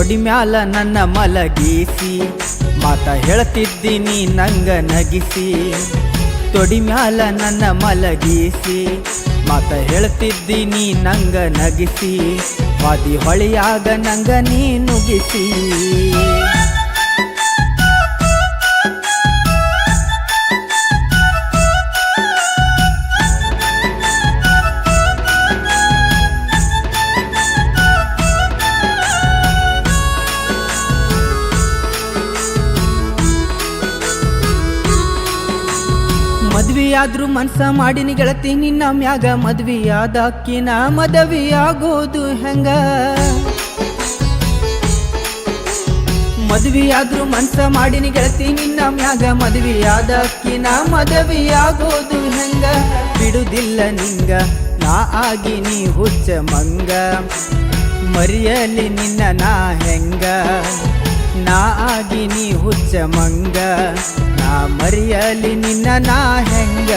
ತೊಡಿ ಮ್ಯಾಲ ನನ್ನ ಮಲಗಿಸಿ ಮಾತ ಹೇಳ್ತಿದ್ದೀನಿ ನಂಗ ನಗಿಸಿ ತೊಡಿ ಮ್ಯಾಲ ನನ್ನ ಮಲಗಿಸಿ ಮಾತ ಹೇಳ್ತಿದ್ದೀನಿ ನಂಗ ನಗಿಸಿ ವಾದಿ ಹೊಳೆಯಾಗ ನಂಗ ನೀ ನುಗ್ಗಿಸಿ ಮದ್ವಿಯಾದ್ರೂ ಮನ್ಸ ಮಾಡಿನಿ ಗೆಳತಿ ನಿನ್ನ ಮ್ಯಾಗ ಮದ್ವಿಯಾದಾಕಿನ ಮದವಿಯಾಗೋದು ಹೆಂಗ ಮದ್ವಿಯಾದ್ರೂ ಮನ್ಸ ಮಾಡಿನಿ ಗೆಳತಿ ನಿನ್ನ ಮ್ಯಾಗ ಮದ್ವಿಯಾದಾಕಿನ ಮದವಿಯಾಗೋದು ಹೆಂಗ ಬಿಡುದಿಲ್ಲ ನಿಂಗ ನಾ ಆಗಿನಿ ಹುಚ್ಚ ಮಂಗ ಮರಿಯಲಿ ನಿನ್ನ ನಾ ಹೆಂಗ ನಾ ಆಗಿನಿ ಹುಚ್ಚ ಮಂಗ ನಾ ಮರಿಯಲಿ ನಿನ್ನ ನಾ ಹೆಂಗ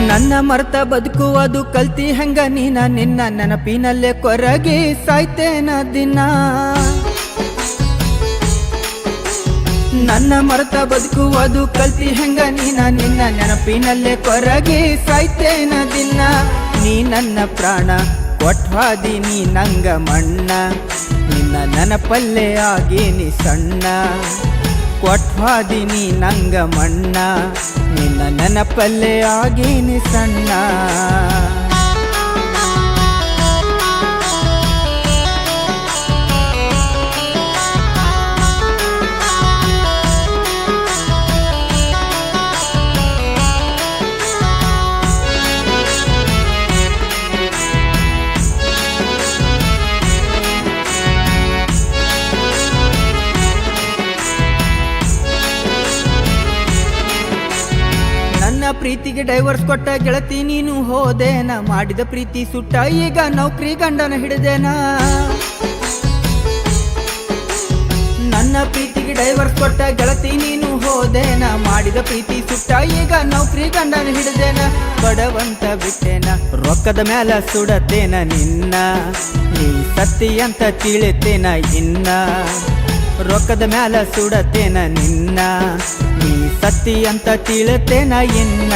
ನನ್ನ ಮರ್ತ ಬದುಕುವುದು ಕಲ್ತಿ ಹೆಂಗ ನೀನ ನಿನ್ನ ನೆನಪಿನಲ್ಲೇ ಕೊರಗಿ ಸಾಯ್ತೇನ ದಿನ ನನ್ನ ಮರ್ತ ಬದುಕುವುದು ಕಲ್ತಿ ಹೆಂಗ ನೀನ ನಿನ್ನ ನೆನಪಿನಲ್ಲೇ ಕೊರಗಿ ಸಾಯ್ತೇನ ದಿನ ನೀ ನನ್ನ ಪ್ರಾಣ ಕೊಟ್ವಾದಿ ನೀ ನಂಗ ಮಣ್ಣ ನಿನ್ನ ನೆನಪಲ್ಲೇ ಆಗೇನಿ ಸಣ್ಣ ಕೊಟ್ವಾದಿ ನೀ ನಂಗ ಮಣ್ಣ ನಿನ್ನ ನೆನಪಲ್ಲೇ ಆಗೇನಿ ಸಣ್ಣ ಪ್ರೀತಿಗೆ ಡೈವರ್ಸ್ ಕೊಟ್ಟ ಗೆಳತಿ ನೀನು ಹೋದೇನ ಮಾಡಿದ ಪ್ರೀತಿ ಸುಟ್ಟ ಈಗ ನೌಕರಿ ಗಂಡನ ಹಿಡಿದೇನ ನನ್ನ ಪ್ರೀತಿಗೆ ಡೈವರ್ಸ್ ಕೊಟ್ಟ ಗೆಳತಿ ನೀನು ಹೋದೇನ ಮಾಡಿದ ಪ್ರೀತಿ ಸುಟ್ಟ ಈಗ ನೌಕರಿ ಗಂಡನ ಹಿಡಿದೇನ ಬಡವಂತ ಬಿಟ್ಟೇನ ರೊಕ್ಕದ ಮ್ಯಾಲ ಸುಡತೇನ ನಿನ್ನ ನೀ ಸತ್ತಿ ಅಂತ ತಿಳಿತೇನ ಇನ್ನ ರೊಕ್ಕದ ಮ್ಯಾಲ ಸುಡತೇನ ನಿನ್ನ ನೀ ಸತ್ತಿ ಅಂತ ತಿಳಿತೇನ ಇನ್ನ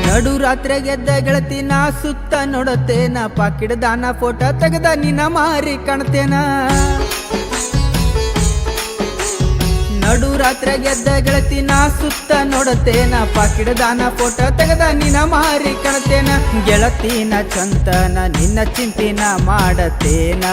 ನಡು ರಾತ್ರಿಗೆ ಎದ್ದ ಗೆಳತಿ ನಾ ಸುತ್ತ ನೋಡತ್ತೇನ ಪಾಕಿಡ ದಾನ ಫೋಟೋ ತೆಗೆದ ನಿನ್ನ ಮಾರಿ ಕಾಣ್ತೇನ ನಡು ರಾತ್ರಿಗೆ ಎದ್ದ ಗೆಳತಿ ನಾ ಸುತ್ತ ನೋಡತ್ತೇನ ಪಾಕಿಡ ದಾನ ಫೋಟೋ ತೆಗೆದ ನಿನ್ನ ಮಾರಿ ಕಾಣ್ತೇನ ಗೆಳತಿನ ಚಂತನ ನಿನ್ನ ಚಿಂತಿನ ಮಾಡತೇನ